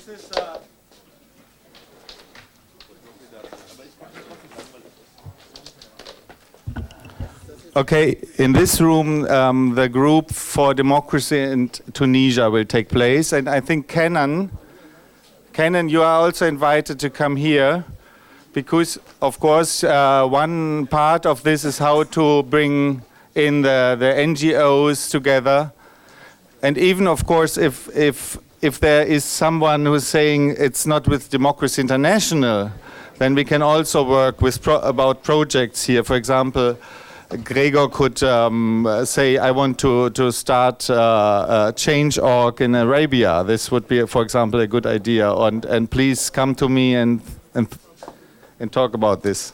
This is okay. In this room, the group for democracy in Tunisia will take place, and I think Kenan, you are also invited to come here, because of course one part of this is how to bring in the NGOs together, and even of course if there is someone who is saying it's not with Democracy International, then we can also work with about projects here. For example, Gregor could say, I want to start Change.org in Arabia. This would be, for example, a good idea. And please come to me and talk about this.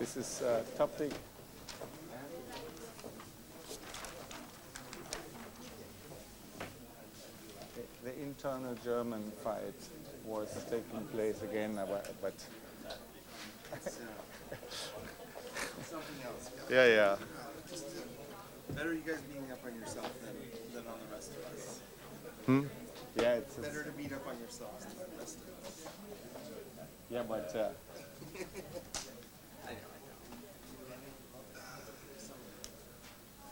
This is a topic. The internal German fight was taking place again, but something else. yeah. Just better you guys beating up on yourself than on the rest of us. Yeah, it's Better to beat up on yourselves than the rest of us. yeah, but I know.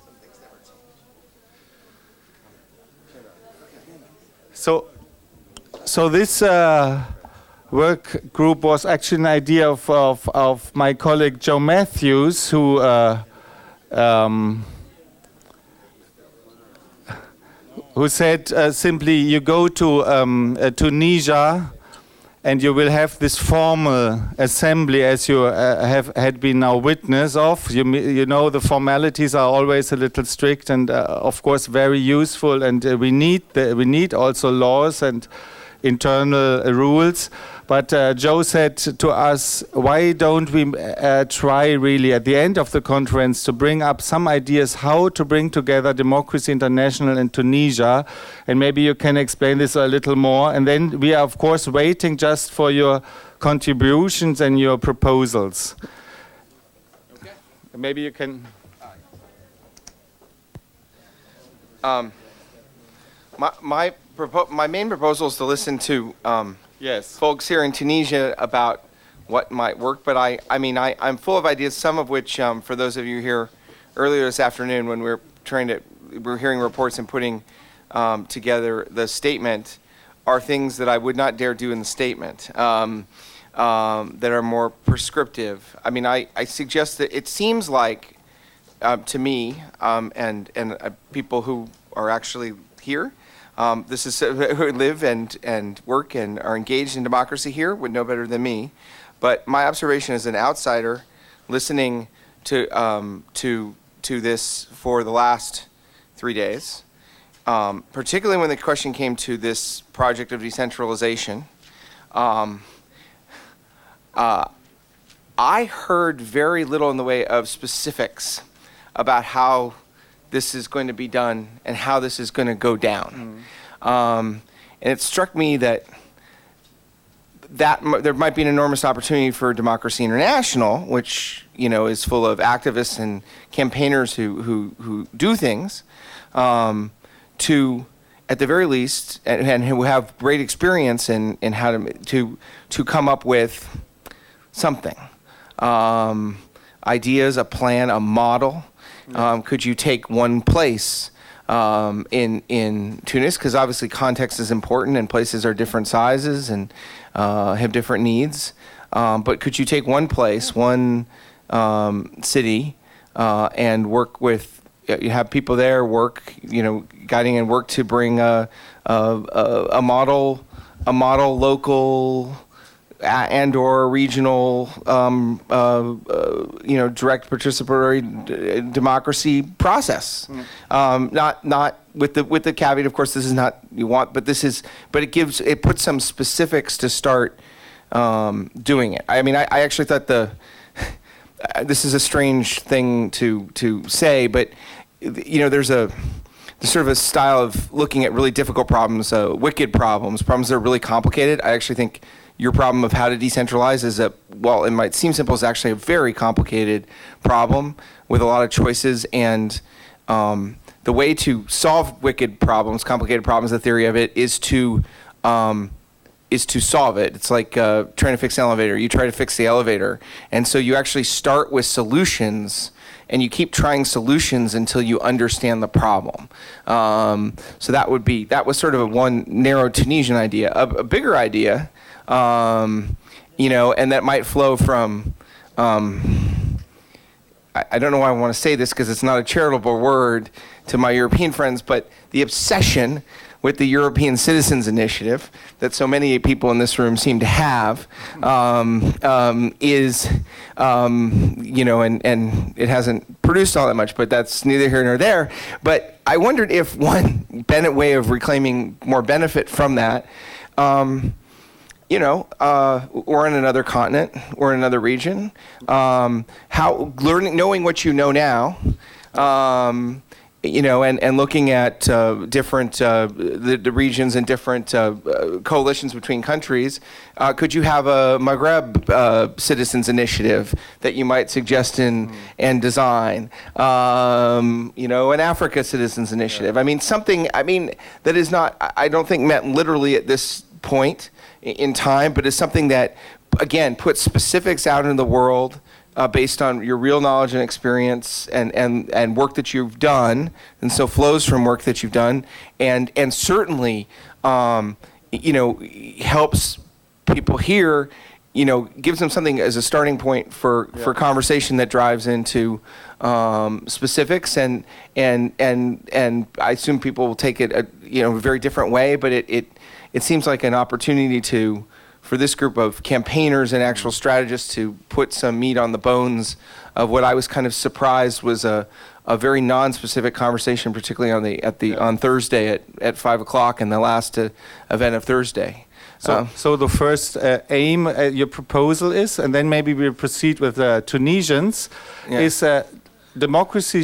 Some things never change. so this work group was actually an idea of my colleague Joe Matthews, who said simply, you go to Tunisia and you will have this formal assembly as you had been now witness of. You know the formalities are always a little strict and of course very useful, and we need also laws and internal rules. But Joe said to us, why don't we try really at the end of the conference to bring up some ideas how to bring together Democracy International and Tunisia, and maybe you can explain this a little more. And then we are of course waiting just for your contributions and your proposals. Okay. Maybe you can. My main proposal is to listen to Yes. folks here in Tunisia about what might work, but I'm full of ideas, some of which, for those of you here earlier this afternoon when we're hearing reports and putting together the statement, are things that I would not dare do in the statement, that are more prescriptive. I mean, I suggest that it seems like, to me, and people who are actually here, this is who live and work and are engaged in democracy here would know better than me. But my observation as an outsider, listening to this for the last 3 days, particularly when the question came to this project of decentralization, I heard very little in the way of specifics about how this is going to be done and how this is going to go down. And it struck me that there might be an enormous opportunity for Democracy International, which is full of activists and campaigners who do things, to at the very least, and who have great experience in how to come up with something, ideas, a plan, a model. Could you take one place in Tunis? Because obviously context is important and places are different sizes and have different needs. But could you take one place, one city, and work with, you have people there work, guiding and work to bring a model local and/or regional, direct participatory democracy process. Not with the caveat, of course, this is not you want, but it puts some specifics to start doing it. I mean, I actually thought this is a strange thing to say, but there's sort of a style of looking at really difficult problems, wicked problems that are really complicated. I actually think your problem of how to decentralize is that, while it might seem simple, it's actually a very complicated problem with a lot of choices. And the way to solve wicked problems, complicated problems, the theory of it is to solve it. It's like trying to fix an elevator. You try to fix the elevator. And so you actually start with solutions, and you keep trying solutions until you understand the problem. So that was sort of a one narrow Tunisian idea. A bigger idea, you know, and that might flow from, I don't know why I want to say this because it's not a charitable word to my European friends, but the obsession with the European Citizens Initiative that so many people in this room seem to have is, you know, and it hasn't produced all that much, but that's neither here nor there. But I wondered if one way of reclaiming more benefit from that, you know, or in another continent or in another region, knowing what you know now, you know, and looking at different the regions and different coalitions between countries, could you have a Maghreb citizens initiative that you might suggest and design? You know, an Africa citizens initiative. I mean, something. I mean, that is not. I don't think meant literally at this point in time, but is something that, again, puts specifics out in the world. Based on your real knowledge and experience and work that you've done, and so flows from work that you've done, and certainly, you know, helps people here, you know, gives them something as a starting point for conversation that drives into specifics, and I assume people will take it a, you know, a very different way, but it seems like an opportunity for this group of campaigners and actual strategists to put some meat on the bones of what I was kind of surprised was a very non-specific conversation, particularly on Thursday at 5 o'clock in the last event of Thursday. So the first aim, your proposal is, and then maybe we'll proceed with the Tunisians, is democracy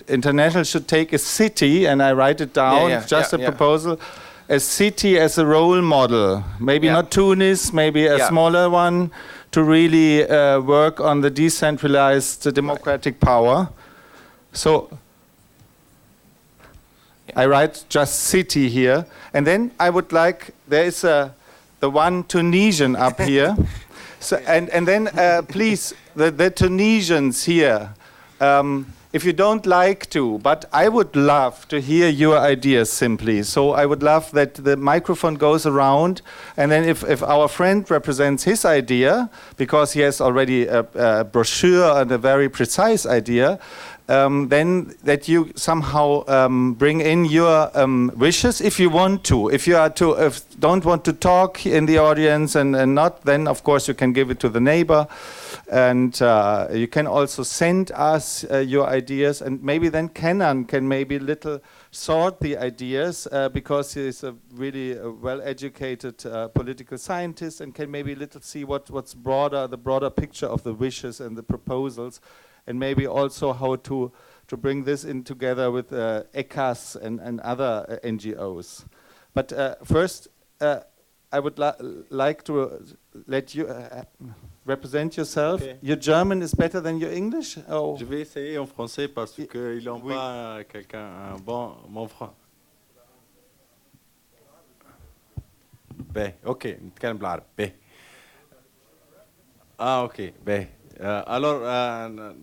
international should take a city, and I write it down, a proposal, a city as a role model, maybe not Tunis, maybe a smaller one, to really work on the decentralized democratic power. So I write just city here, and then I would like, there is the one Tunisian up here, so and then please the Tunisians here. If you don't like to, but I would love to hear your ideas simply. So I would love that the microphone goes around, and then if our friend represents his idea, because he has already a brochure and a very precise idea, then that you somehow bring in your wishes if you want to. If you don't want to talk in the audience and not, then of course you can give it to the neighbor. And you can also send us your ideas, and maybe then Kenan can maybe little sort the ideas because he's a really well-educated political scientist, and can maybe little see what's broader, the broader picture of the wishes and the proposals, and maybe also how to bring this in together with ECAS and other NGOs. But first, I would like to let you represent yourself. Okay. Your German is better than your English? Oh. Je vais essayer en français parce qu'ils n'ont pas un bon français. اوكي نتكلم بالعربي. اوكي alors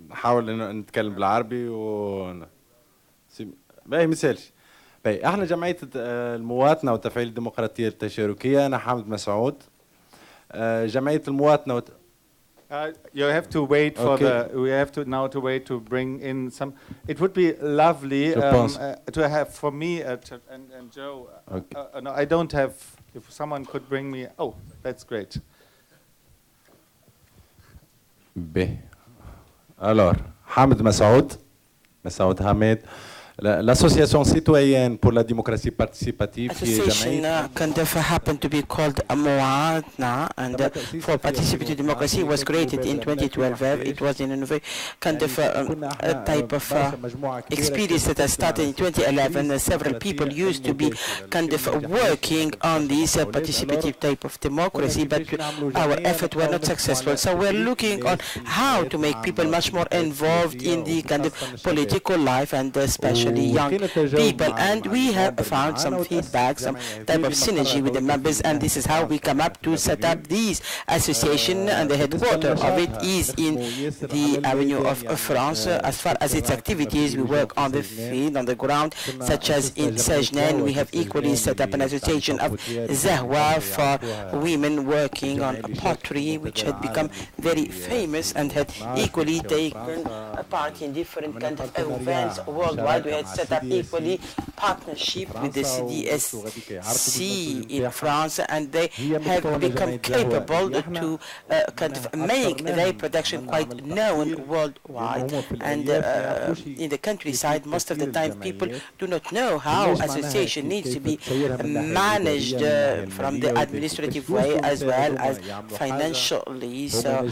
نحاول انه نتكلم بالعربي مثالش. احنا جمعية المواطنة وتفعيل الديمقراطية التشاركية. انا حامد مسعود. جمعية المواطنة you have to wait for we have to now to wait to bring in some. It would be lovely to have for me and Joe. No, I don't have. If someone could bring me. Oh, that's great. Alors, حامد مسعود حميد. L'association citoyenne pour la démocratie participative qui est Association Jamaïque. kind of happened to be called Moana, and for participative democracy was created in 2012. It was in a very kind of a type of experience that has started in 2011. Several people used to be kind of working on this participative type of democracy, but our efforts were not successful. So we're looking on how to make people much more involved in the kind of political life, and especially young people. And we have found some feedback, some type of synergy with the members, and this is how we come up to set up this association. And the headquarters of it is in the Avenue of France. As far as its activities, we work on the field, on the ground, such as in Sejnen. We have equally set up an association of Zahwa for women working on pottery, which had become very famous and had equally taken part in different kind of events worldwide. We had set up equally partnership with the CDSC in France, and they have become capable to kind of make their production quite known worldwide. And in the countryside, most of the time people do not know how association needs to be managed from the administrative way as well as financially. So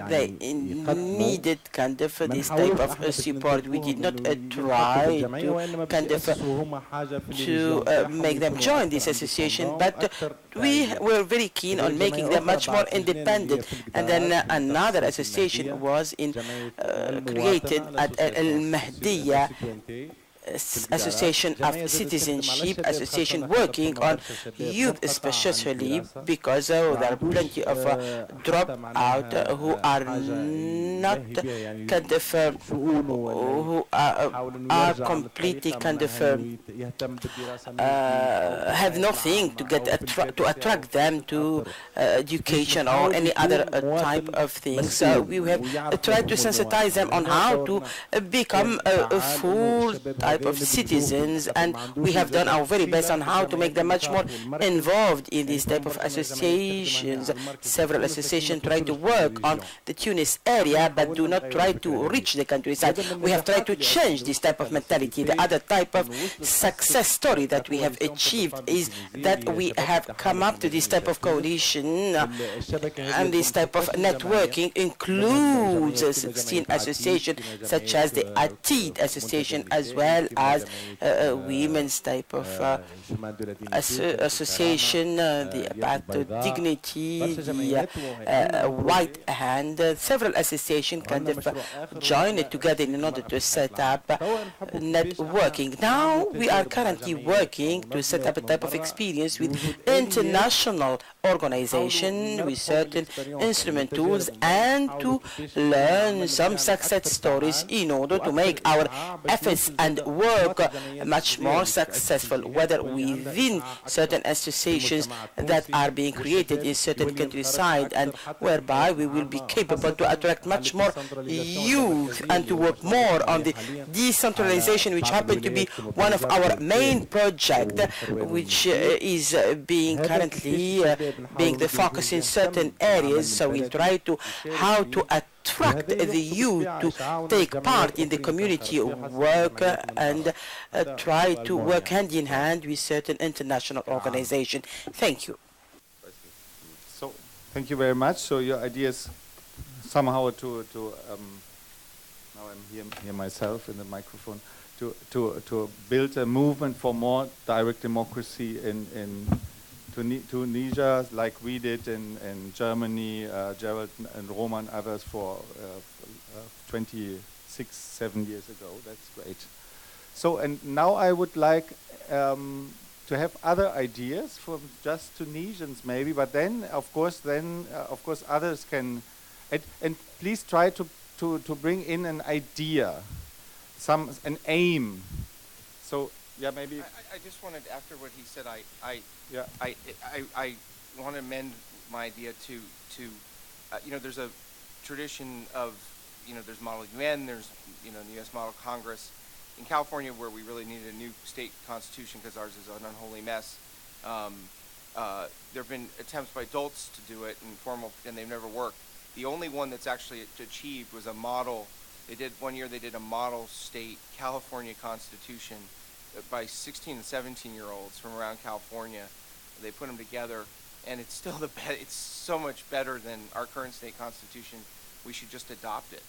they needed kind of this type of support. We did not try to kind of to make them join this association, but we were very keen on making them much more independent. And then another association was created at Al Mahdiya Association of Citizenship, association working on youth especially, because there are plenty of dropout who are not kind of who are completely kind of have nothing to get to attract them to education or any other type of thing. So we have tried to sensitize them on how to become a full type of citizens, and we have done our very best on how to make them much more involved in this type of associations. Several associations try to work on the Tunis area, but do not try to reach the countryside. We have tried to change this type of mentality. The other type of success story that we have achieved is that we have come up to this type of coalition, and this type of networking includes 16 associations such as the ATID association, as well as women's type of association, the Path to Dignity, the White Hand. Several associations kind of join it together in order to set up networking. Now we are currently working to set up a type of experience with international organization with certain instrument tools, and to learn some success stories in order to make our efforts and work much more successful, whether within certain associations that are being created in certain countryside, and whereby we will be capable to attract much more youth and to work more on the decentralization, which happen to be one of our main projects, which is being currently being the focus in certain areas. So we try to how to attract the youth to take part in the community work, and try to work hand in hand with certain international organizations. Thank you. So, thank you very much. So your idea is somehow to now I'm here myself in the microphone, to build a movement for more direct democracy in Tunisia, like we did in Germany, Gerald and Roman, others for 7 years ago. That's great. So, and now I would like to have other ideas from just Tunisians maybe, but then of course others can, and please try to bring in an idea, an aim. So yeah, maybe. I just wanted, after what he said, I want to amend my idea to there's a tradition of, there's Model UN, there's, the U.S. Model Congress. In California, where we really needed a new state constitution because ours is an unholy mess, there have been attempts by adults to do it in formal, and they've never worked. The only one that's actually achieved was a model One year they did a model state California Constitution by 16 and 17-year-olds from around California. They put them together, and it's still it's so much better than our current state constitution. We should just adopt it.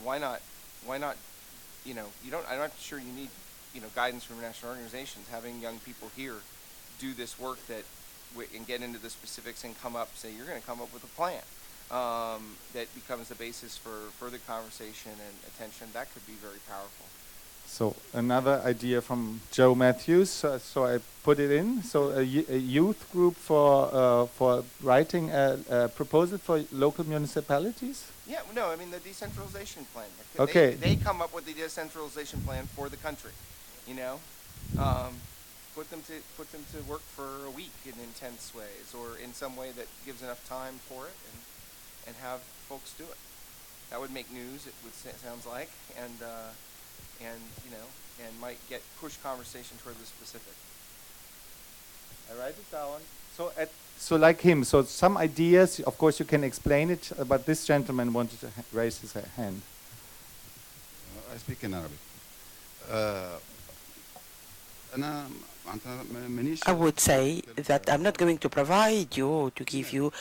Why not, I'm not sure you need, guidance from national organizations. Having young people here do this work and get into the specifics and say, you're going to come up with a plan that becomes the basis for further conversation and attention. That could be very powerful. So another idea from Joe Matthews. So I put it in. So a youth group for writing a proposal for local municipalities. Yeah, no, I mean the decentralization plan. Okay. They come up with the decentralization plan for the country. Put them to work for a week in intense ways, or in some way that gives enough time for it, and have folks do it. That would make news. It sounds like, and might push conversation toward the specific. I write it down. So like him. So some ideas. Of course, you can explain it. But this gentleman wanted to raise his hand. I speak in Arabic. I would say that I'm not going to provide you to give you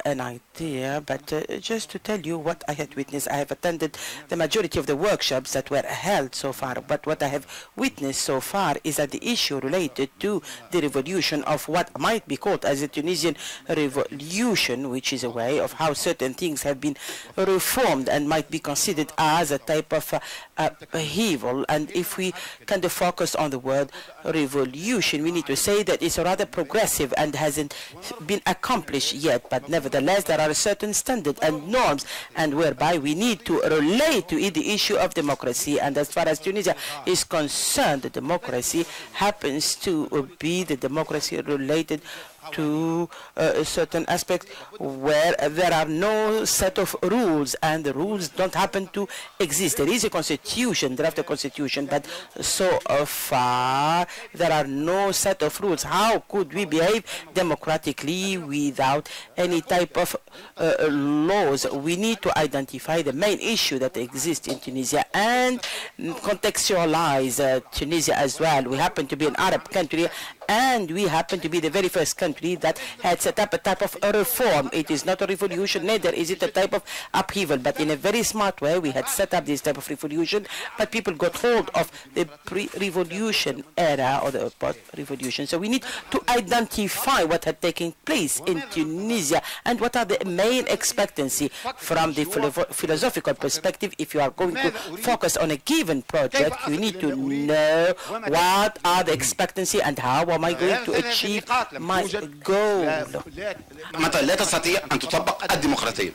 an idea, but just to tell you what I had witnessed. I have attended the majority of the workshops that were held so far, but what I have witnessed so far is that the issue related to the revolution of what might be called as the Tunisian revolution, which is a way of how certain things have been reformed and might be considered as a type of upheaval. And if we kind of focus on the word revolution, we need to say that it's rather progressive and hasn't been accomplished yet, but nevertheless there are certain standards and norms, and whereby we need to relate to it the issue of democracy. And as far as Tunisia is concerned, the democracy happens to be the democracy related to a certain aspect where there are no set of rules, and the rules don't happen to exist. There is a constitution, draft constitution, but so far there are no set of rules. How could we behave democratically without any type of laws? We need to identify the main issue that exists in Tunisia and contextualize Tunisia as well. We happen to be an Arab country, and we happen to be the very first country that had set up a type of a reform. It is not a revolution, neither is it a type of upheaval, but in a very smart way we had set up this type of revolution, but people got hold of the pre-revolution era or the post-revolution. So we need to identify what had taken place in Tunisia and what are the main expectancy from the philosophical perspective. If you are going to focus on a given project, you need to know what are the expectancy and how am I going to achieve my goal. لا تستطيع أن تطبق الديمقراطية.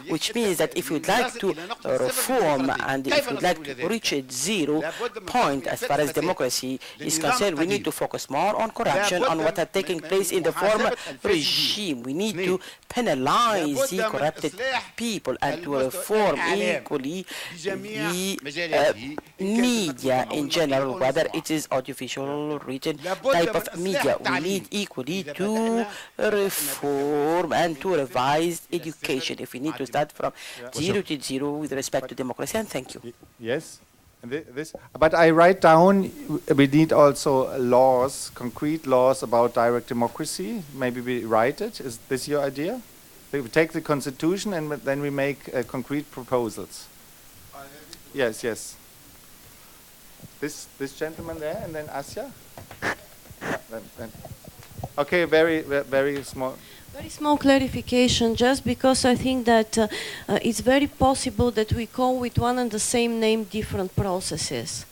Which means that if you'd like to reform and if you'd like to reach a 0 point as far as democracy is concerned, we need to focus more on corruption, on what had taken place in the former regime. We need to penalize the corrupted people and to reform equally the media in general, whether it is audiovisual, written type of media. We need equally to reform and to revise education. If we need to start from 0 to 0 with respect to democracy. And thank you. Yes. But I write down we need also laws, concrete laws about direct democracy. Maybe we write it. Is this your idea? We take the constitution and then we make concrete proposals. Yes, yes. This gentleman there, and then Asya. Okay, very small. Very small clarification, just because I think that it's very possible that we call with one and the same name different processes.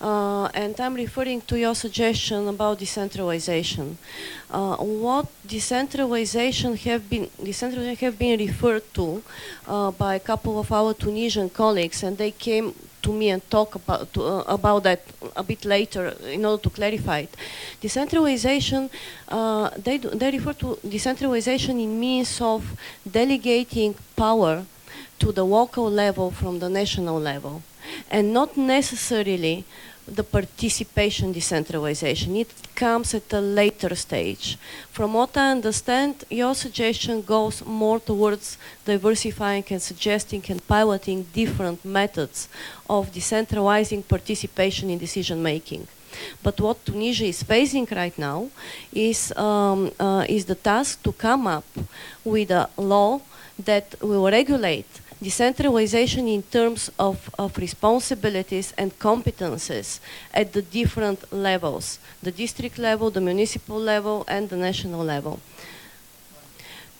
And I'm referring to your suggestion about decentralization. What decentralization have been referred to by a couple of our Tunisian colleagues, and they came to me and talk about that a bit later in order to clarify it. Decentralization, they refer to decentralization in means of delegating power to the local level from the national level, and not necessarily the participation decentralization. It comes at a later stage. From what I understand, your suggestion goes more towards diversifying and suggesting and piloting different methods of decentralizing participation in decision making. But what Tunisia is facing right now is the task to come up with a law that will regulate decentralization in terms of responsibilities and competences at the different levels, the district level, the municipal level, and the national level.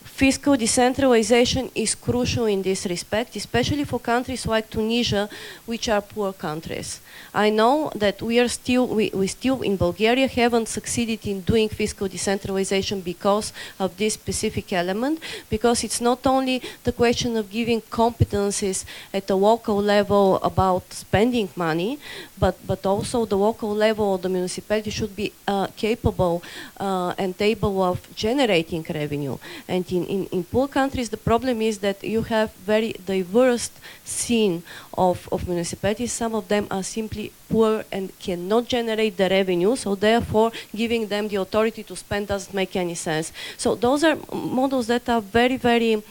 Fiscal decentralization is crucial in this respect, especially for countries like Tunisia, which are poor countries. I know that we still in Bulgaria haven't succeeded in doing fiscal decentralization because of this specific element, because it's not only the question of giving competencies at the local level about spending money, but also the local level of the municipality should be capable and able of generating revenue. And in poor countries, the problem is that you have very diverse scene of municipalities. Some of them are simply poor and cannot generate the revenue, so therefore giving them the authority to spend doesn't make any sense. So those are models that are very, very,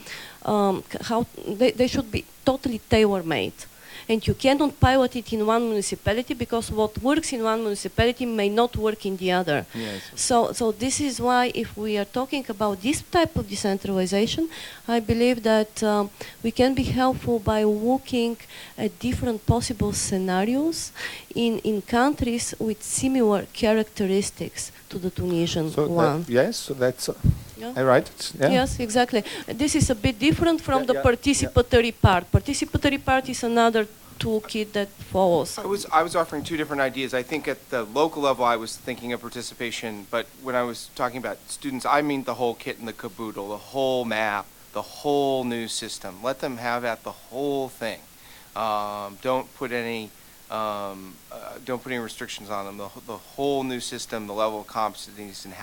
they should be totally tailor-made. And you cannot pilot it in one municipality because what works in one municipality may not work in the other. Yes. So this is why if we are talking about this type of decentralization, I believe that we can be helpful by looking at different possible scenarios in countries with similar characteristics to the Tunisian one. Yes, so that's... Yeah. I write it? Yeah. Yes, exactly. This is a bit different from the participatory part. Participatory part is another toolkit that follows. I was offering two different ideas. I think at the local level I was thinking of participation, but when I was talking about students, I mean the whole kit and the caboodle, the whole map, the whole new system. Let them have at the whole thing. Don't put any restrictions on them. The whole new system, the level of competencies, and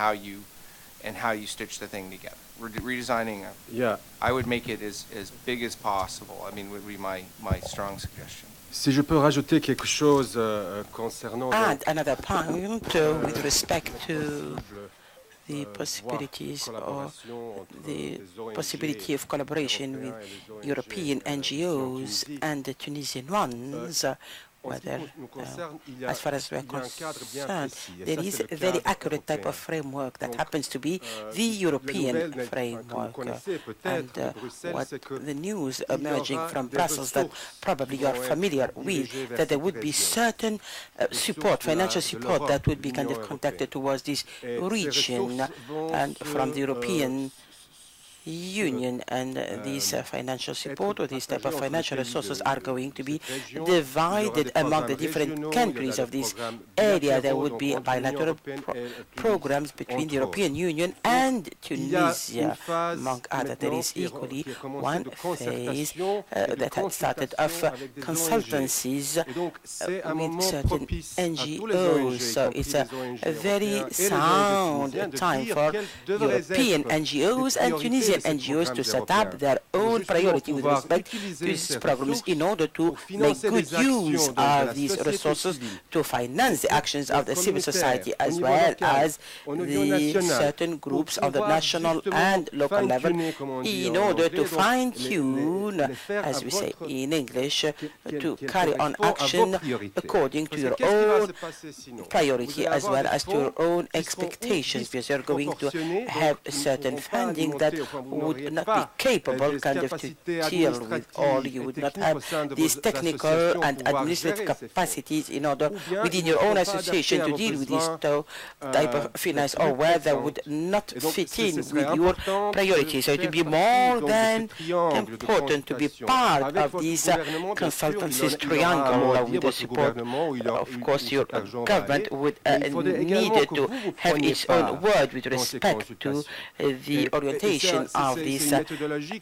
how you stitch the thing together. Redesigning, I would make it as big as possible. I mean, would be my strong suggestion. Si je peux rajouter quelque chose concernant... Add another point with respect to the possibilities or the possibility of collaboration with European NGOs and the Tunisian ones, whether, as far as we are concerned, there is a very accurate type of framework that happens to be the European framework. And what the news emerging from Brussels that probably you are familiar with, that there would be certain support, financial support that would be kind of conducted towards this region and from the European Union, and these financial support or these type of financial resources are going to be divided among the different countries of this area. There would be bilateral programs between the European Union and Tunisia. Among others, there is equally one phase that had started off consultancies with certain NGOs. So it's a very sound time for European NGOs and Tunisian NGOs to set up their own priority with respect to these programs in order to make good use of these resources to finance the actions of the civil society as well as the certain groups on the national and local level in order to fine-tune, as we say in English, to carry on action according to your own priority as well as to your own expectations, because you're going to have a certain funding that would not be capable kind of to deal with all. You would not have these technical and administrative capacities in order within your own association to deal with this type of finance, or where that would not fit in with your priorities. So it would be more than important to be part of these consultancies triangle with the support. Of course, your government would need to have its own word with respect to the orientation of this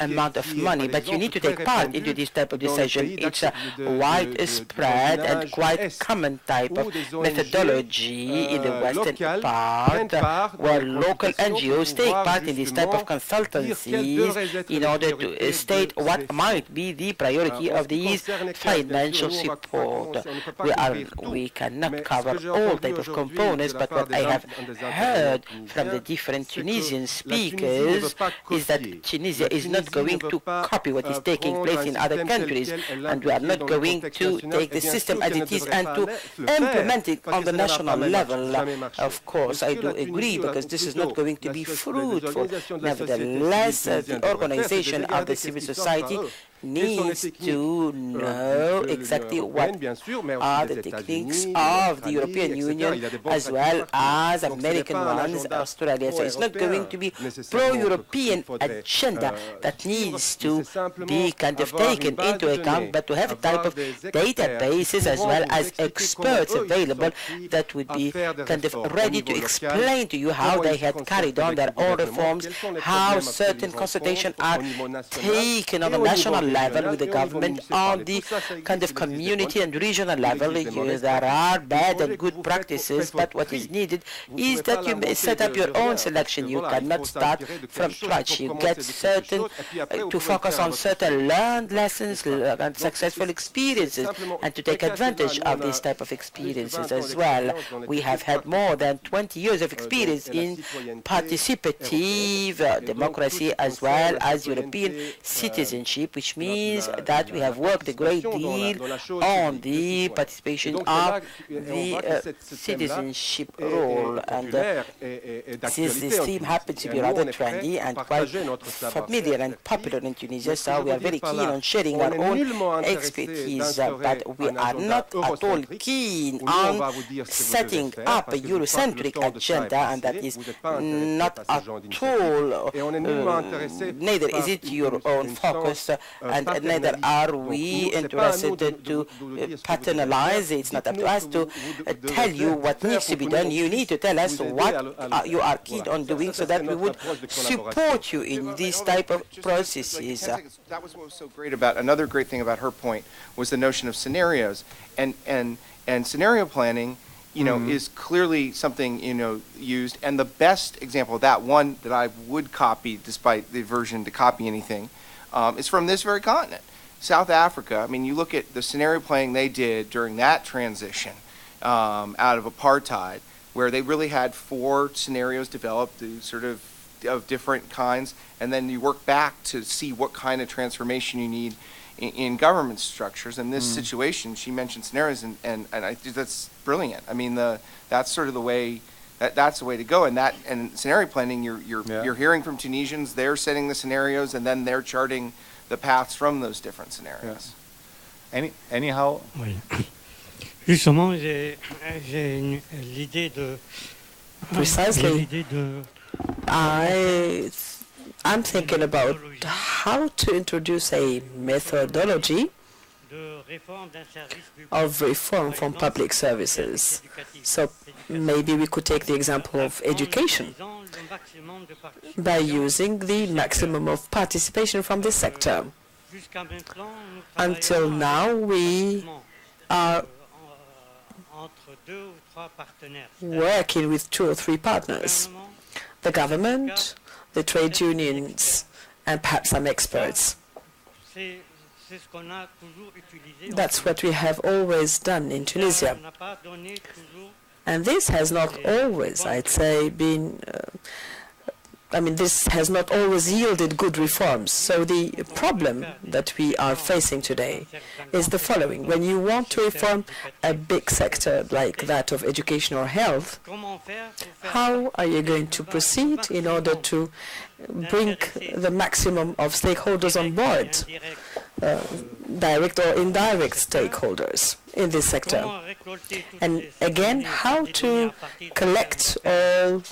amount of money, but you need to take part into this type of decision. It's a widespread and quite common type of methodology in the western part, where local NGOs take part in this type of consultancies in order to state what might be the priority of these financial support. We cannot cover all type of components, but what I have heard from the different Tunisian speakers is that Tunisia is not going to copy what is taking place in other countries, and we are not going to take the system as it is and to implement it on the national level. Of course, I do agree, because this is not going to be fruitful. Nevertheless, the organization of the civil society needs to know exactly what are the techniques of the European Union as well as American ones, Australia. So it's not going to be pro-European agenda that needs to be kind of taken into account, but to have a type of databases as well as experts available that would be kind of ready to explain to you how they had carried on their own reforms, how certain consultations are taken on the national level with the government, on the kind of community and regional level. There are bad and good practices, but what is needed is that you may set up your own selection. You cannot start from scratch. You get certain to focus on certain learned lessons and successful experiences, and to take advantage of these type of experiences as well. We have had more than 20 years of experience in participative democracy as well as European citizenship, which means that we have worked a great deal on the participation of the citizenship role. And since this theme happens to be rather trendy and quite familiar and popular in Tunisia, so we are very keen on sharing our own expertise, but we are not at all keen on setting up a Eurocentric agenda, and that is not at all, neither is it your own focus, and neither are we interested to paternalize. It's not up to us to tell you what needs to be done. You need to tell us what you are keen on doing so that we would support you in these type of processes. That was what was so great about, another great thing about her point was the notion of scenarios. And scenario planning, you know, is clearly something, you know, used. And the best example of that, one that I would copy despite the aversion to copy anything, is from this very continent. South Africa, I mean, you look at the scenario planning they did during that transition out of apartheid, where they really had 4 scenarios developed, sort of different kinds, and then you work back to see what kind of transformation you need in government structures. In this situation, she mentioned scenarios, and I think that's brilliant. I mean, that's sort of the way. That's the way to go, and scenario planning. You're hearing from Tunisians. They're setting the scenarios, and then they're charting the paths from those different scenarios. Anyhow. Oui. Justement, j'ai l'idée de. Precisely. I'm thinking about how to introduce a methodology of reform from public services. So maybe we could take the example of education by using the maximum of participation from the sector. Until now, we are working with 2 or 3 partners: the government, the trade unions, and perhaps some experts. That's what we have always done in Tunisia. And this has not always, I'd say, been, this has not always yielded good reforms. So the problem that we are facing today is the following. When you want to reform a big sector like that of education or health, how are you going to proceed in order to bring the maximum of stakeholders on board, direct or indirect stakeholders in this sector? And again, how to collect all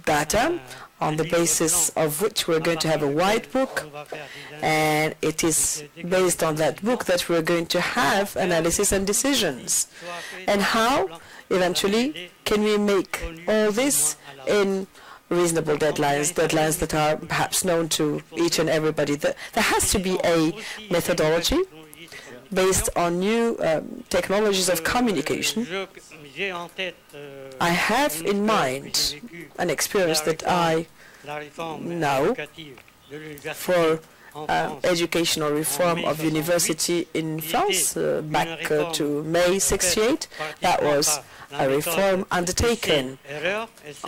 data on the basis of which we're going to have a white book, and it is based on that book that we're going to have analysis and decisions. And how, eventually, can we make all this in reasonable deadlines, deadlines that are perhaps known to each and everybody. There has to be a methodology based on new technologies of communication. I have in mind an experience that I know for educational reform of university in France back to May '68. That was a reform undertaken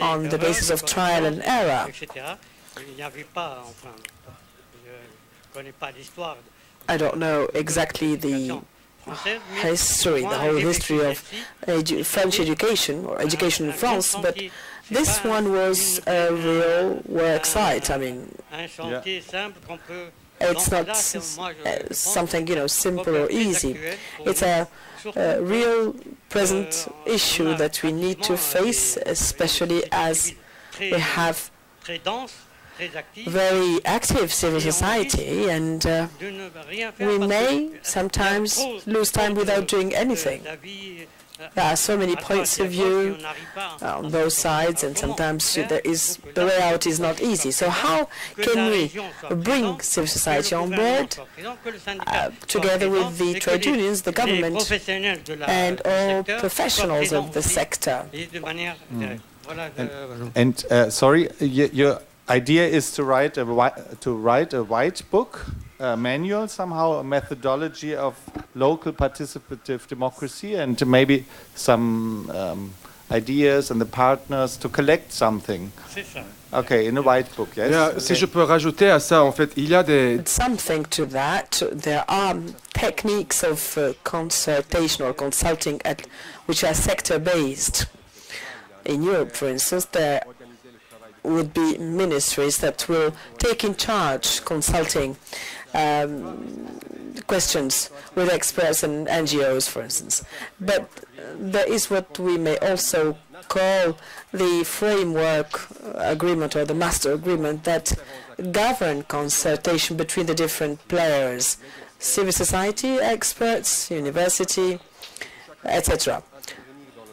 on the basis of trial and error. I don't know exactly the history, the whole history of French education or education in France, but this one was a real work site. I mean, it's not something, simple or easy. It's a real present issue that we need to face, especially as we have very active civil society, and we may sometimes lose time without doing anything. There are so many points of view on both sides, and sometimes the way out is not easy. So how can we bring civil society on board, together with the trade unions, the government, and all professionals of the sector? Sorry, your idea is to write a white book, a manual somehow, a methodology of local participative democracy, and maybe some ideas and the partners to collect something. Okay, in a white book, yes. Yeah, okay. Si je peux rajouter à ça, en fait, il y a des... Something to that. There are techniques of consultation or consulting which are sector-based. In Europe, for instance, there would be ministries that will take in charge consulting questions with experts and NGOs, for instance. But there is what we may also call the framework agreement or the master agreement that govern consultation between the different players, civil society, experts, university, etc.,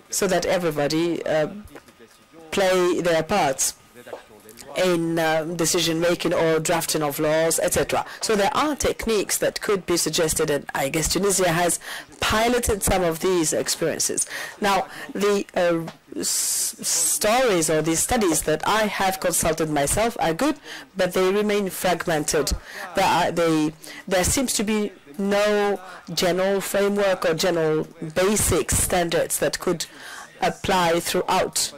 so that everybody play their parts in decision-making or drafting of laws, etc. So there are techniques that could be suggested, and I guess Tunisia has piloted some of these experiences. Now, the stories or the studies that I have consulted myself are good, but they remain fragmented. There seems to be no general framework or general basic standards that could apply throughout,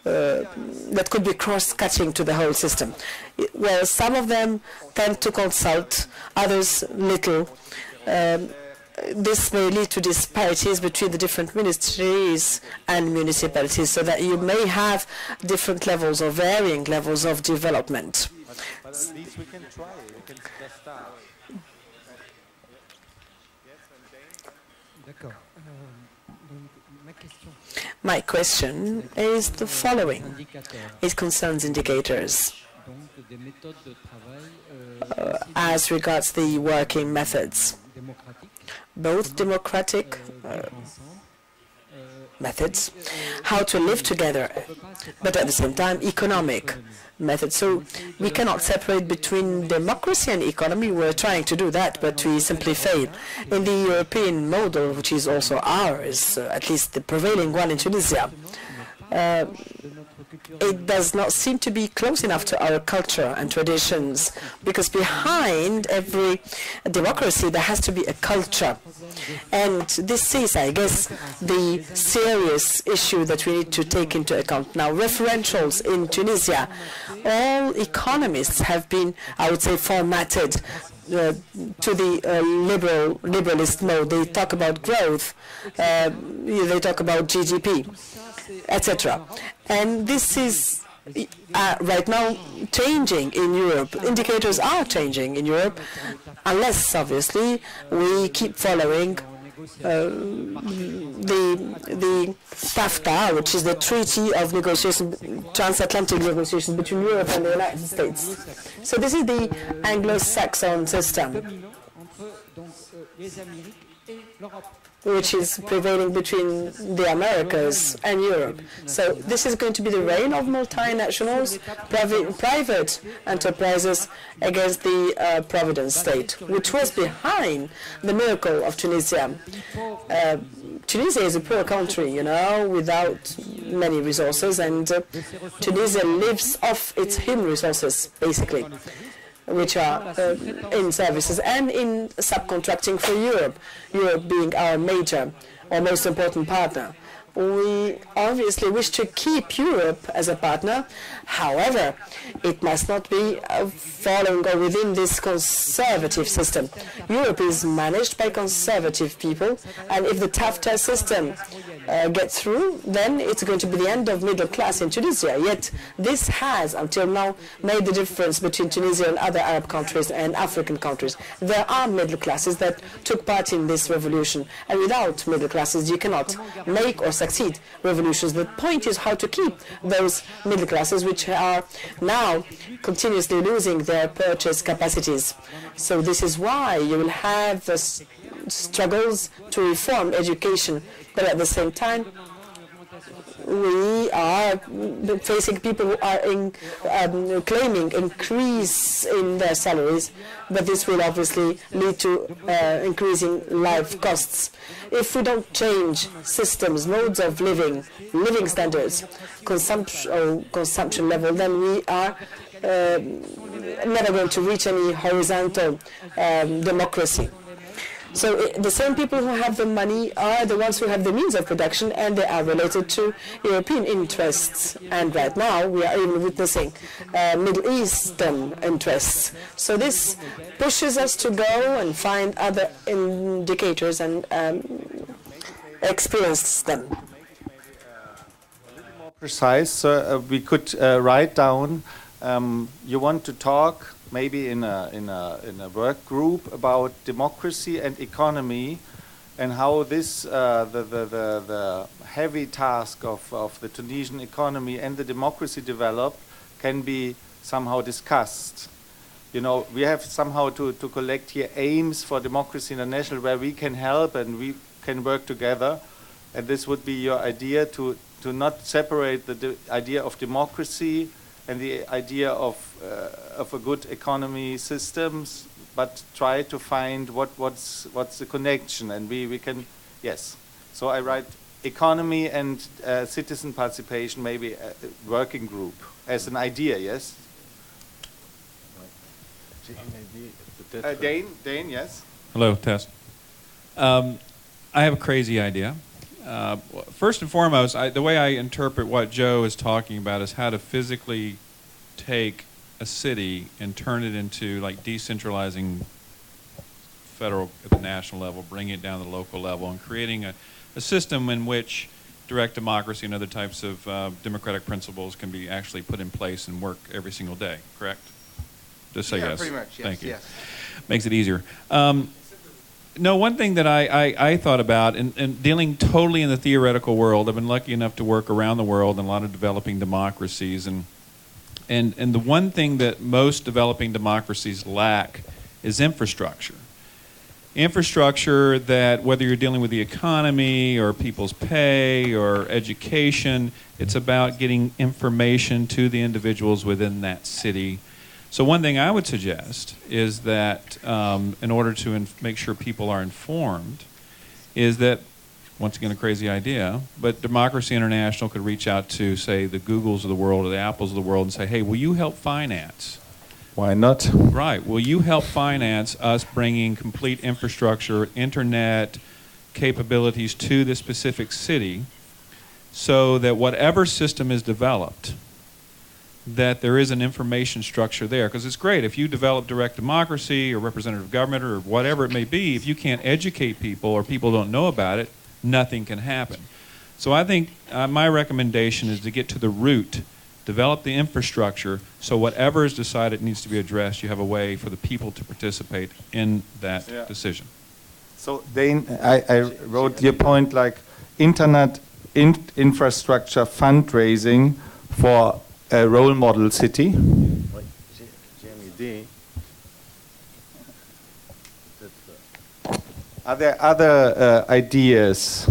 that could be cross-cutting to the whole system. Well, some of them tend to consult, others little. This may lead to disparities between the different ministries and municipalities, so that you may have different levels or varying levels of development. But at least we can try. We can just start. My question is the following. It concerns indicators as regards the working methods, both democratic methods, how to live together, but at the same time economic methods. So we cannot separate between democracy and economy. We're trying to do that, but we simply fail. In the European model, which is also ours, at least the prevailing one in Tunisia, it does not seem to be close enough to our culture and traditions, because behind every democracy there has to be a culture. And this is, I guess, the serious issue that we need to take into account. Now, referentials in Tunisia, all economists have been, I would say, formatted to the liberalist mode. They talk about growth, they talk about GDP, etc. And this is right now changing in Europe. Indicators are changing in Europe, unless, obviously, we keep following the TAFTA, which is the Treaty of Negotiation, Transatlantic Negotiations between Europe and the United States. So this is the Anglo-Saxon system. which is prevailing between the Americas and Europe. So this is going to be the reign of multinationals, private enterprises against the Providence state, which was behind the miracle of Tunisia. Tunisia is a poor country, you know, without many resources, and Tunisia lives off its human resources, basically, which are in services and in subcontracting for Europe, Europe being our major or most important partner. We obviously wish to keep Europe as a partner. However, it must not be following or within this conservative system. Europe is managed by conservative people, and if the TAFTA system gets through, then it's going to be the end of middle class in Tunisia. Yet this has, until now, made the difference between Tunisia and other Arab countries and African countries. There are middle classes that took part in this revolution, and without middle classes, you cannot make or succeed revolutions. The point is how to keep those middle classes, which are now continuously losing their purchase capacities. So this is why you will have struggles to reform education, but at the same time, we are facing people who are claiming increase in their salaries, but this will obviously lead to increasing life costs. If we don't change systems, modes of living standards, consumption level, then we are never going to reach any horizontal democracy. So the same people who have the money are the ones who have the means of production, and they are related to European interests. And right now we are even witnessing Middle Eastern interests. So this pushes us to go and find other indicators and experience them. More precise, so we could write down. You want to talk maybe in a work group about democracy and economy, and how this the heavy task of the Tunisian economy and the democracy developed can be somehow discussed. You know, we have somehow to collect here aims for democracy international where we can help and we can work together, and this would be your idea to not separate the idea of democracy and the idea of a good economy systems, but try to find what's the connection, and we can, yes. So I write economy and citizen participation, maybe a working group as an idea, yes. Dane, yes. Hello, Tess. I have a crazy idea. First and foremost, the way I interpret what Joe is talking about is how to physically take a city and turn it into like decentralizing federal at the national level, bringing it down to the local level, and creating a system in which direct democracy and other types of democratic principles can be actually put in place and work every single day, correct? Just say yes. Pretty much, yes. Thank you. Yes. Makes it easier. No, one thing that I thought about, and dealing totally in the theoretical world, I've been lucky enough to work around the world in a lot of developing democracies, and the one thing that most developing democracies lack is infrastructure. Infrastructure that, whether you're dealing with the economy or people's pay or education, it's about getting information to the individuals within that city. So one thing I would suggest is that in order to make sure people are informed, is that, once again a crazy idea, but Democracy International could reach out to, say, the Googles of the world or the Apples of the world and say, hey, will you help finance? Why not? Right. Will you help finance us bringing complete infrastructure, internet capabilities to this specific city so that whatever system is developed, that there is an information structure there? Because it's great if you develop direct democracy or representative government or whatever it may be, if you can't educate people or people don't know about it, nothing can happen. So I think my recommendation is to get to the root, develop the infrastructure, so whatever is decided needs to be addressed, you have a way for the people to participate in that decision. So Dane, I wrote your point like internet infrastructure fundraising for a role model city. Are there other ideas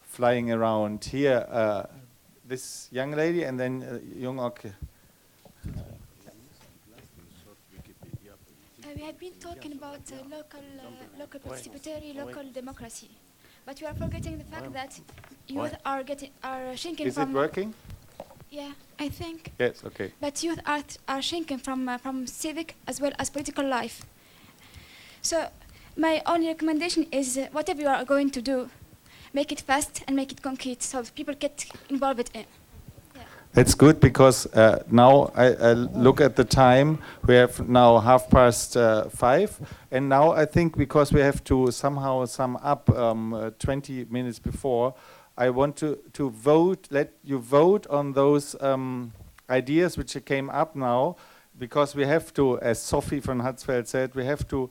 flying around here? This young lady and then Jung Ok. We have been talking about local participatory, local democracy, but we are forgetting the fact that youth are shrinking from. Is it working? Yeah, I think. Yes. Okay. But youth are shrinking from civic as well as political life. So my only recommendation is whatever you are going to do, make it fast and make it concrete so people get involved in. That's good because now I look at the time. We have now 5:30, and now I think because we have to somehow sum up 20 minutes before, I want to vote. Let you vote on those ideas which came up now, because we have to, as Sophie von Hatzfeld said, we have to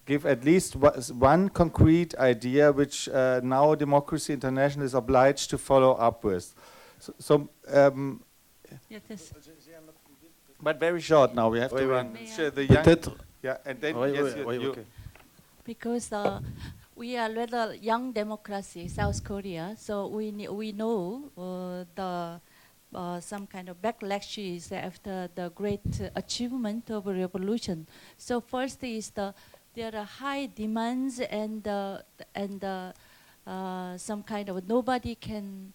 give at least one concrete idea which now Democracy International is obliged to follow up with. But very short now. We have to run. The young, yeah, and then yes, because we are rather young democracy, South Korea, so we know the some kind of backlashes after the great achievement of a revolution. So first is there are high demands and some kind of nobody can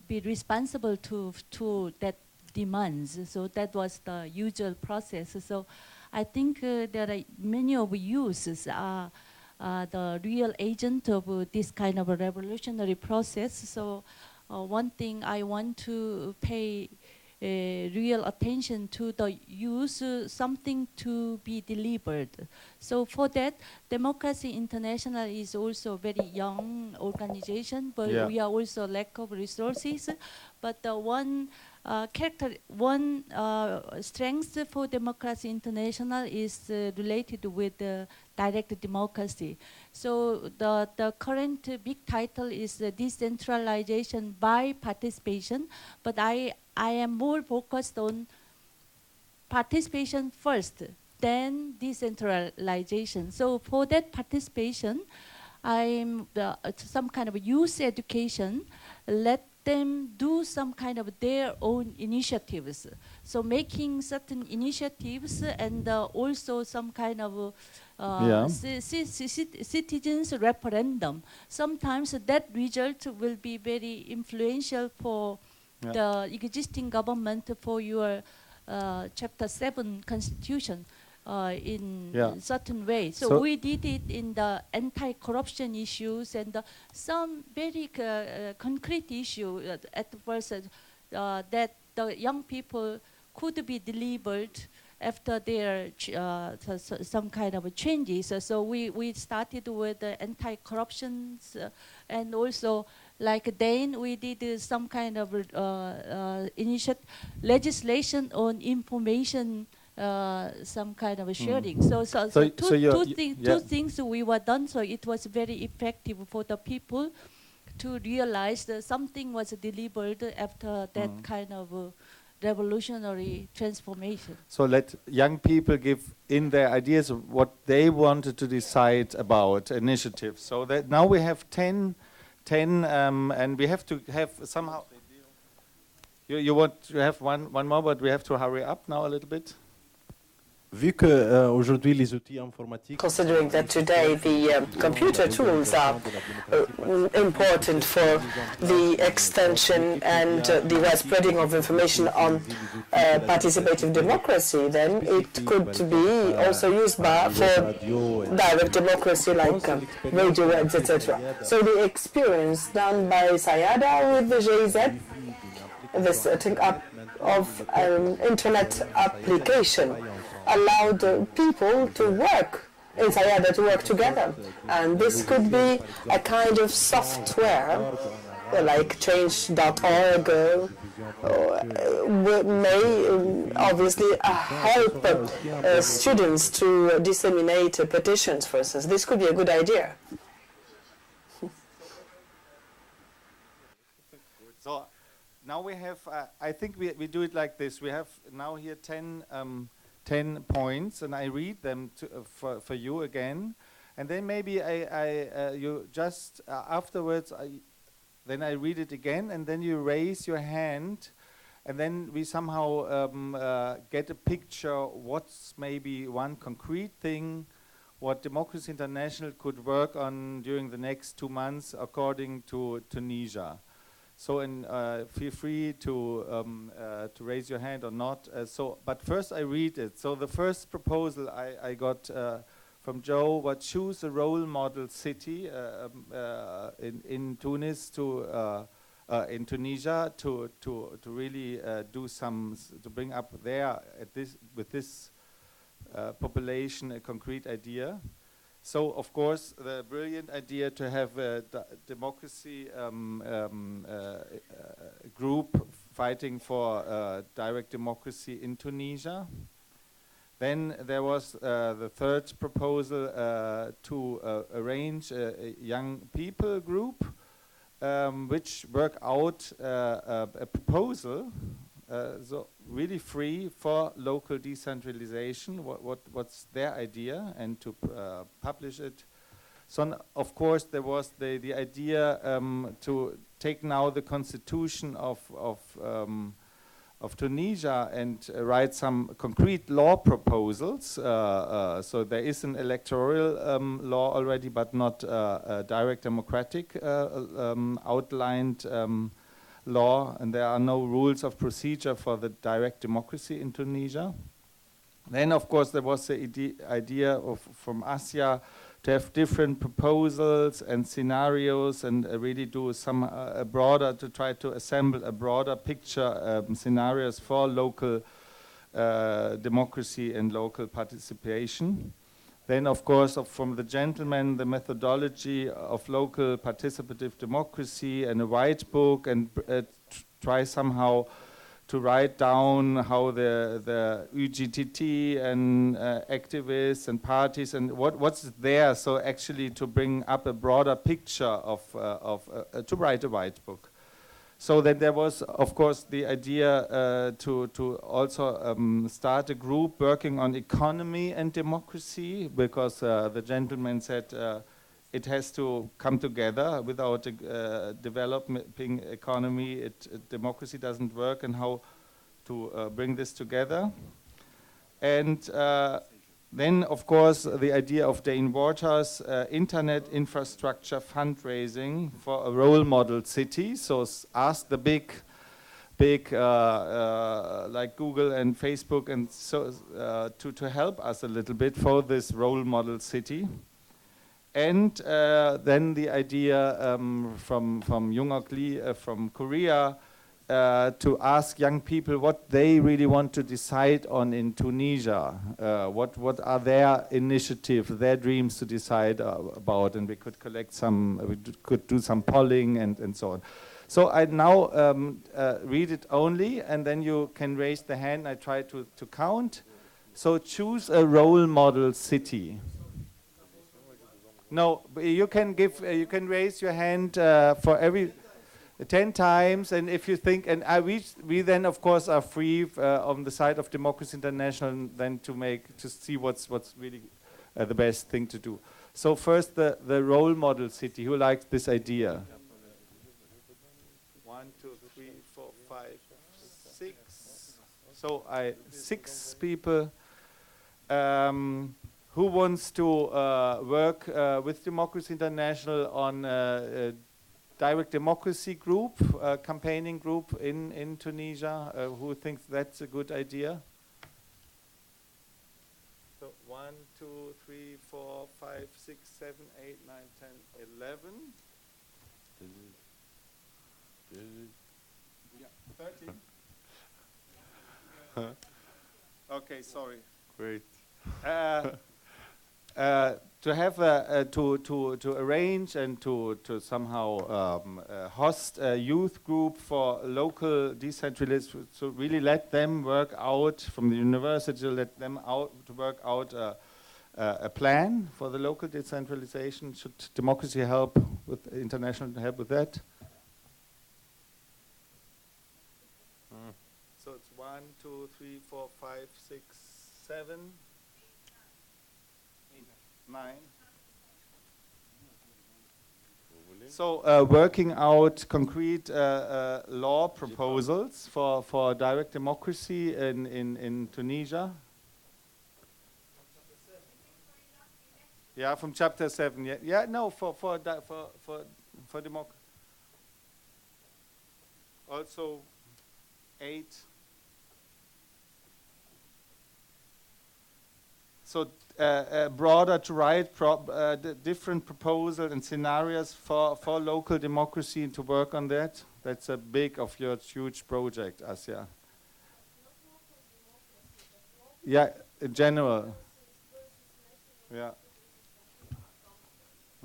be responsible to that demands. So that was the usual process. So I think there are many of youths are the real agent of this kind of a revolutionary process. So one thing I want to pay real attention to the youth, something to be delivered. So for that, Democracy International is also a very young organization, but we are also lack of resources. But one strength for Democracy International is related with direct democracy. So the current big title is decentralization by participation, but I am more focused on participation first, then decentralization. So for that participation, I'm some kind of youth education, let them do some kind of their own initiatives. So making certain initiatives and also some kind of citizens referendum. Sometimes that result will be very influential for the existing government, for your Chapter 7 Constitution in certain way. So we did it in the anti-corruption issues and some very concrete issue at first that the young people could be delivered after their some kind of changes. So we started with anti-corruption and also like Dane, we did some kind of legislation on information, some kind of sharing. So two things we were done. So it was very effective for the people to realize that something was delivered after that kind of revolutionary transformation. So let young people give in their ideas what they wanted to decide about initiatives. So that now we have 10 and we have to have somehow. You want to have one more, but we have to hurry up now a little bit. Considering that today the computer tools are important for the extension and the widespreading of information on participative democracy, then it could be also used for direct democracy like radio ads, etc. So the experience done by Sayada with the GIZ, the setting up of an internet application, allowed people to work in Sayada, to work together. And this could be a kind of software like change.org may obviously help students to disseminate petitions, for instance. This could be a good idea. So now we have, I think we do it like this. We have now here 10 10 points, and I read them for you again, and then maybe you just afterwards, then I read it again, and then you raise your hand, and then we somehow get a picture what's maybe one concrete thing what Democracy International could work on during the next 2 months according to Tunisia. So feel free to raise your hand or not. But first I read it. So the first proposal I got from Joe was choose a role model city in Tunis in Tunisia to really to bring up there with this population a concrete idea. So of course the brilliant idea to have a democracy group fighting for direct democracy in Tunisia. Then there was the third proposal to arrange a young people group which work out a proposal so really free for local decentralization, what's their idea, and to publish it. So of course there was the idea to take now the constitution of Tunisia and write some concrete law proposals. So there is an electoral law already, but not a direct democratic outlined law, and there are no rules of procedure for the direct democracy in Tunisia. Then of course there was the idea from ASIA to have different proposals and scenarios and really do some to try to assemble a broader picture scenarios for local democracy and local participation. Then, of course, from the gentleman, the methodology of local participative democracy and a white book, and try somehow to write down how the UGTT and activists and parties and what's there. So actually to bring up a broader picture to write a white book. So then there was, of course, the idea to also start a group working on economy and democracy, because the gentleman said it has to come together. Without a developing economy, democracy doesn't work, and how to bring this together. And then, of course, the idea of Dane Waters, internet infrastructure fundraising for a role model city. So ask the big like Google and Facebook, and so to help us a little bit for this role model city. And then the idea from Jungok Lee from Korea to ask young people what they really want to decide on in Tunisia. What are their initiatives, their dreams to decide about, and we could collect we could do some polling and so on. So I now read it only, and then you can raise the hand. I try to count. So choose a role model city. No, you can raise your hand for every 10 times, and if you think, and we then of course are free on the side of Democracy International then to see what's really the best thing to do. So first the role model city. Who likes this idea? 1, 2, 3, 4, 5, 6. So 6 people. Who wants to work with Democracy International on a direct democracy group, campaigning group in Tunisia? Who thinks that's a good idea? So 1, 2, 3, 4, 5, 6, 7, 8, 9, 10, 11. Yeah, 13. Okay, sorry. Great. To have to arrange and to somehow host a youth group for local decentralized, so really let them work out from the university, let them to work out a plan for the local decentralization. Should democracy help with international help with that? So it's 1, 2, 3, 4, 5, 6, 7, 8, 9. So working out concrete law proposals for direct democracy in Tunisia. Yeah, from chapter 7. Yeah, yeah. No, for democracy. Also 8. So broader to write different proposals and scenarios for local democracy and to work on that. That's a big of your huge project, Asya. Yeah, in general. Yeah.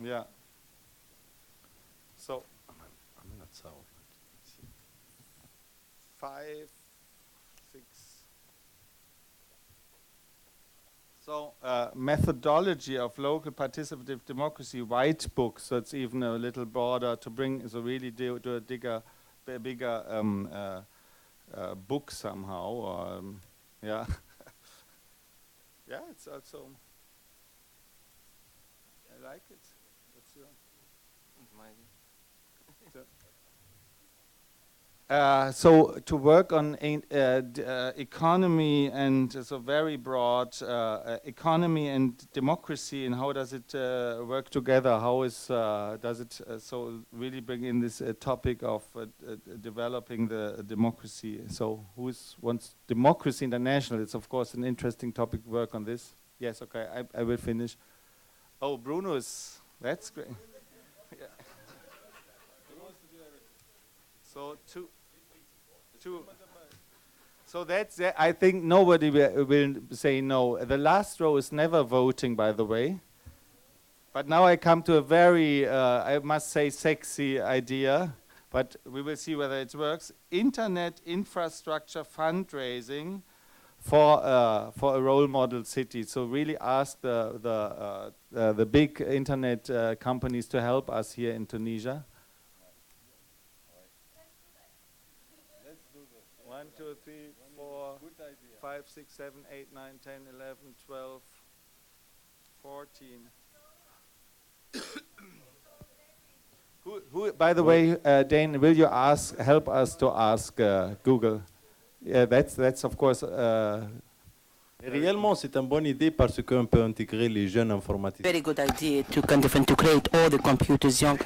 Yeah. So 5, 6. So methodology of local participative democracy, white book. So it's even a little broader to bring. So really do a bigger book somehow. Or, yeah. Yeah, it's also. I like it. What's your? So to work on economy and so very broad economy and democracy, and how does it work together? How is does it so really bring in this topic of developing the democracy? So wants democracy international? It's of course an interesting topic. Work on this. Yes, okay, I will finish. Oh, Bruno's, that's great. Yeah. So two. So that's I think nobody will say no. The last row is never voting, by the way. But now I come to a very, I must say, sexy idea. But we will see whether it works. Internet infrastructure fundraising for a role model city. So really ask the big internet companies to help us here in Tunisia. 1, 2, 3, 4, 5, 6, 7, 8, 9, 10, 11, 12, 14. Who, by the way, Dane, will you help us to ask Google? Yeah, that's of course. Réellement, c'est une bonne idée parce qu'on peut intégrer les jeunes informaticiens. Very good idea to kind of integrate all the computers, young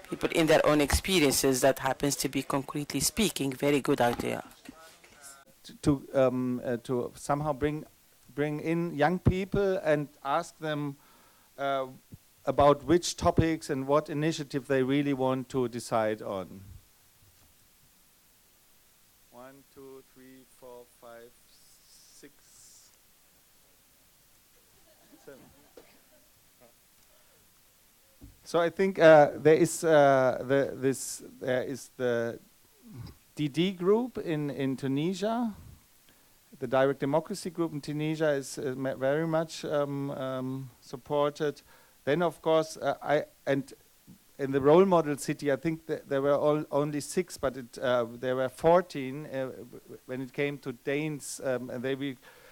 people in their own experiences. That happens to be concretely speaking, very good idea. To somehow bring in young people and ask them about which topics and what initiative they really want to decide on. 1, 2, 3, 4, 5, 6, 7. So I think there is the DD group in Tunisia. The Direct Democracy group in Tunisia is very much supported. Then, of course, and in the role model city, I think there were only 6, but there were 14 when it came to Danes.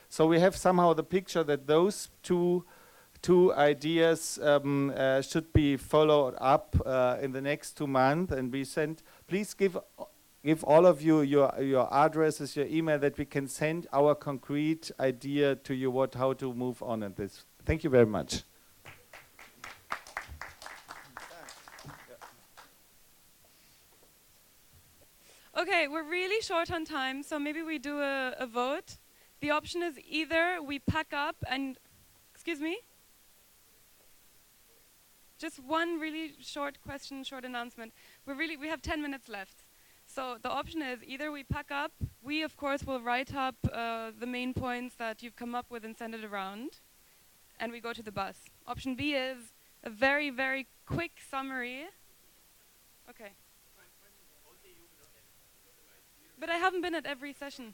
So we have somehow the picture that those two ideas should be followed up in the next 2 months, and we send. Please give all of you your addresses, your email, that we can send our concrete idea to you how to move on at this. Thank you very much. Okay, we're really short on time, so maybe we do a vote. The option is either we pack up and, excuse me? Just one really short question, short announcement. We have 10 minutes left. So the option is either we pack up, we of course will write up the main points that you've come up with and send it around, and we go to the bus. Option B is a very, very quick summary. Okay. But I haven't been at every session.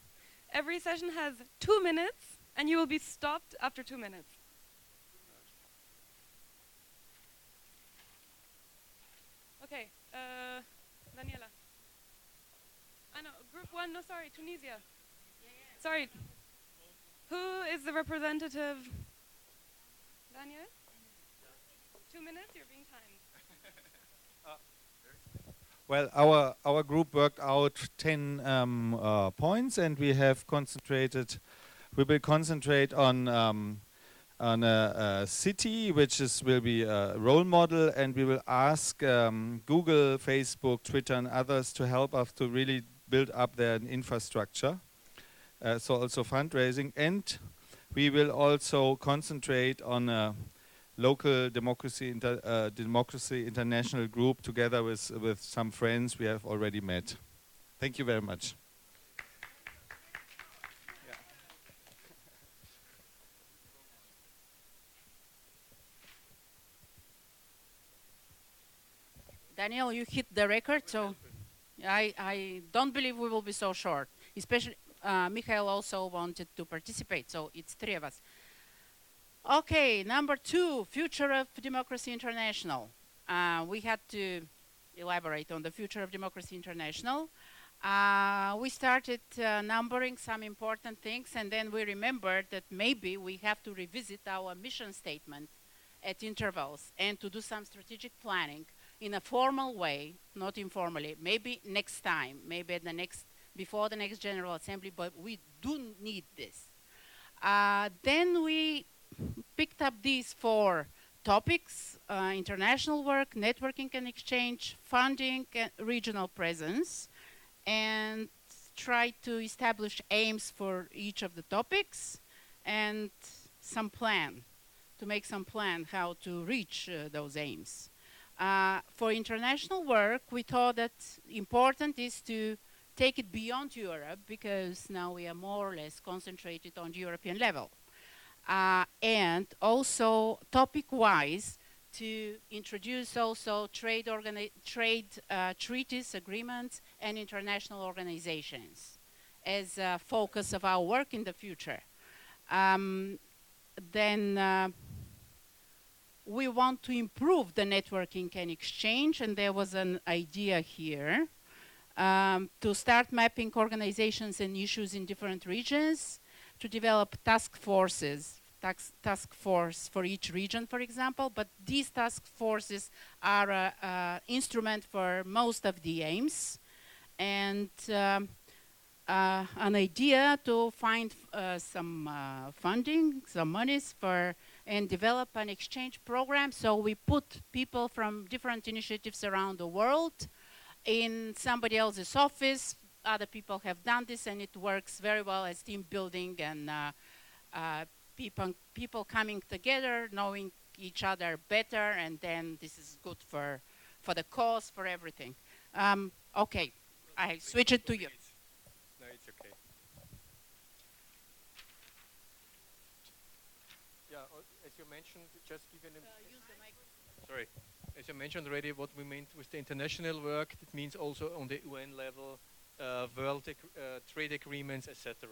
Every session has 2 minutes, and you will be stopped after 2 minutes. Okay, Daniela. I know, group 1, no, sorry, Tunisia. Sorry. Who is the representative? Daniel? 2 minutes? You're being timed. Well, our group worked out 10 points, and we have concentrated. We will concentrate on a city which will be a role model, and we will ask Google, Facebook, Twitter, and others to help us to really build up their infrastructure. So also fundraising, and we will also concentrate on a local democracy international group together with some friends we have already met. Thank you very much. Daniel, you hit the record, so I don't believe we will be so short. Especially, Michael also wanted to participate, so it's 3 of us. Okay, number 2, Future of Democracy International. We had to elaborate on the Future of Democracy International. We started numbering some important things, and then we remembered that maybe we have to revisit our mission statement at intervals and to do some strategic planning in a formal way, not informally. Maybe next time, maybe at before the next General Assembly, but we do need this. Then we picked up these 4 topics: international work, networking and exchange, funding, and regional presence, and tried to establish aims for each of the topics and to make some plan how to reach those aims. For international work, we thought that important is to take it beyond Europe, because now we are more or less concentrated on the European level. And also topic-wise, to introduce also trade treaties, agreements, and international organizations as a focus of our work in the future. Then we want to improve the networking and exchange, and there was an idea here to start mapping organizations and issues in different regions, to develop task forces, task force for each region, for example, but these task forces are an instrument for most of the aims, and an idea to find some funding, some monies and develop an exchange program. So we put people from different initiatives around the world in somebody else's office. Other people have done this, and it works very well as team building and people coming together, knowing each other better, and then this is good for the cause, for everything. Okay, I switch it to you. No, it's okay. Yeah, as you mentioned, just give an use the mic. Sorry. As you mentioned already, what we meant with the international work, it means also on the UN level, world trade agreements, etc.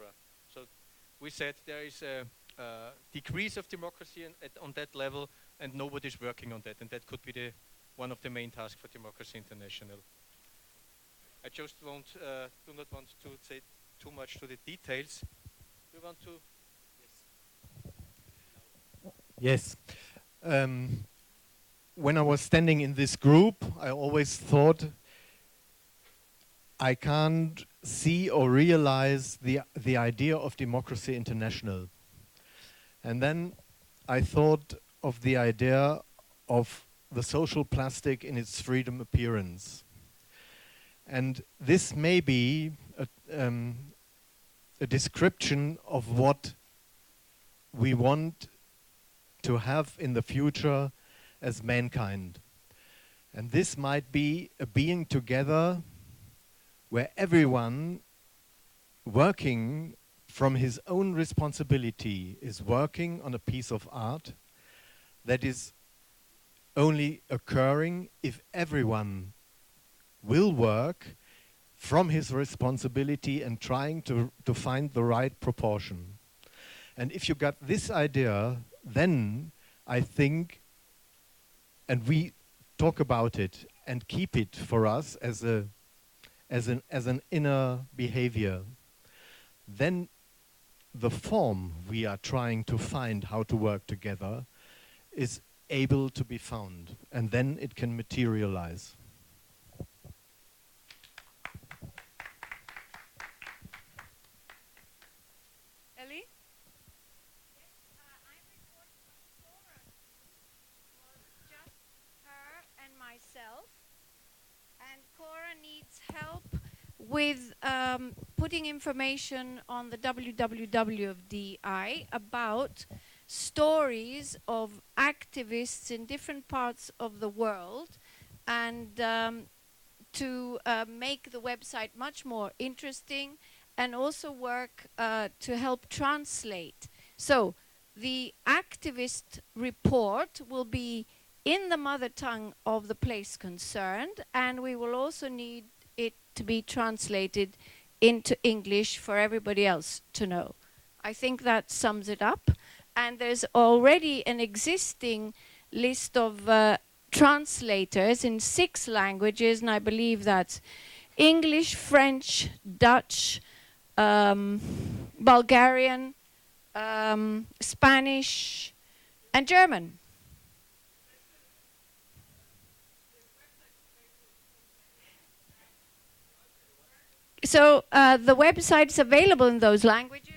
So we said there is a decrease of democracy on that level, and nobody's working on that, and that could be one of the main tasks for Democracy International. I just do not want to say too much to the details. We want to. Yes. When I was standing in this group, I always thought I can't see or realize the idea of Democracy International. And then I thought of the idea of the social plastic in its freedom appearance. And this may be a description of what we want to have in the future as mankind. And this might be a being together where everyone working from his own responsibility is working on a piece of art that is only occurring if everyone will work from his responsibility and trying to find the right proportion. And if you got this idea, then I think, and we talk about it and keep it for us as an inner behavior, then the form we are trying to find how to work together is able to be found, and then it can materialize. Ellie? And myself, and Cora needs help with putting information on the www of DI about stories of activists in different parts of the world, and to make the website much more interesting, and also work to help translate. So the activist report will be in the mother tongue of the place concerned, and we will also need it to be translated into English for everybody else to know. I think that sums it up. And there's already an existing list of translators in 6 languages, and I believe that's English, French, Dutch, Bulgarian, Spanish, and German. So the website is available in those languages?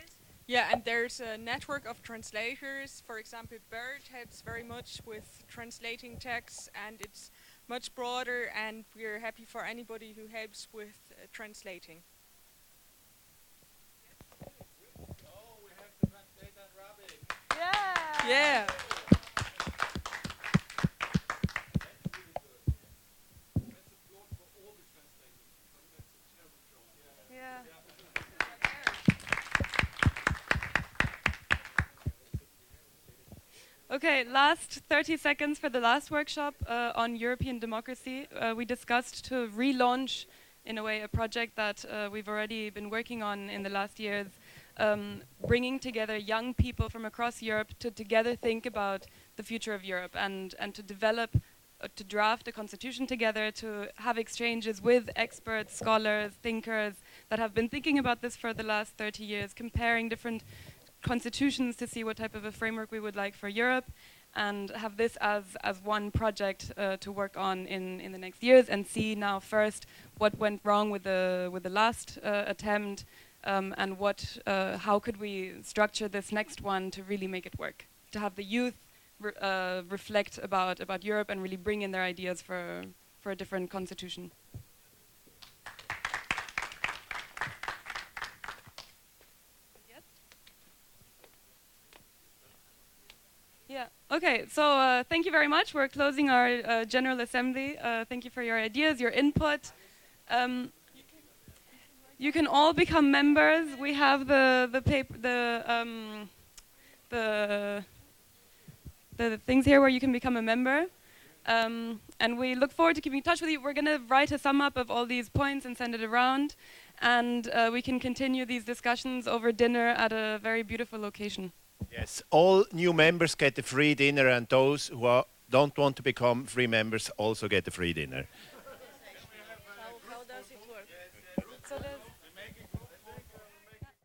Yeah, and there's a network of translators. For example, BERT helps very much with translating texts, and it's much broader, and we're happy for anybody who helps with translating. Oh, we have to translate in Arabic. Yeah! Yeah! Okay, last 30 seconds for the last workshop on European democracy. We discussed to relaunch, in a way, a project that we've already been working on in the last years, bringing together young people from across Europe to together think about the future of Europe and to develop, to draft a constitution together, to have exchanges with experts, scholars, thinkers that have been thinking about this for the last 30 years, comparing different constitutions to see what type of a framework we would like for Europe, and have this as one project to work on in the next years, and see now first what went wrong with the last attempt, and how could we structure this next one to really make it work, to have the youth reflect about Europe and really bring in their ideas for a different constitution. Yeah. Okay. So thank you very much. We're closing our General Assembly. Thank you for your ideas, your input. You can all become members. We have the things here where you can become a member. And we look forward to keeping in touch with you. We're going to write a sum up of all these points and send it around. And we can continue these discussions over dinner at a very beautiful location. Yes, all new members get a free dinner, and those who don't want to become free members also get a free dinner.